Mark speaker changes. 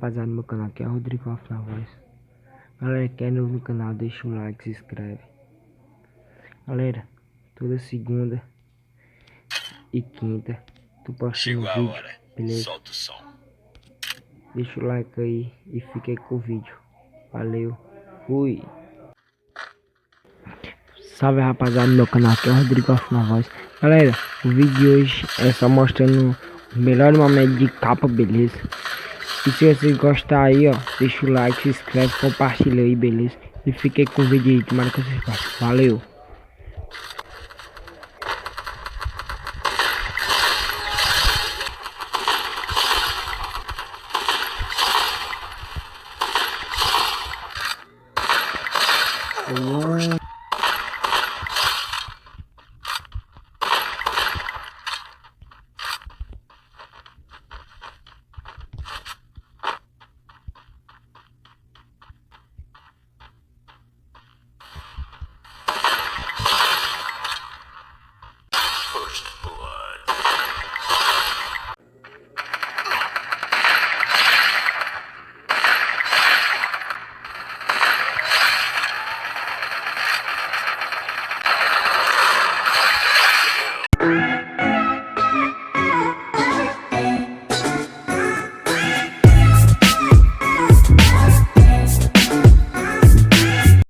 Speaker 1: rapaziada, no meu canal aqui é Rodrigo Off na voz. Galera, quem é novo no canal, deixa o like, se inscreve. Galera, toda segunda e quinta tu posta um vídeo, beleza?
Speaker 2: Solta o som.
Speaker 1: Deixa o like aí e fica aí com o vídeo. Valeu, fui! Salve rapaziada, no meu canal aqui é o Rodrigo Off na voz. Galera, o vídeo de hoje é só mostrando os melhores momentos de capa, beleza? E se vocês gostar aí, ó, deixa o like, se inscreve, compartilha aí, beleza? E fiquei com o vídeo aí, tomara que vocês gostem. Valeu!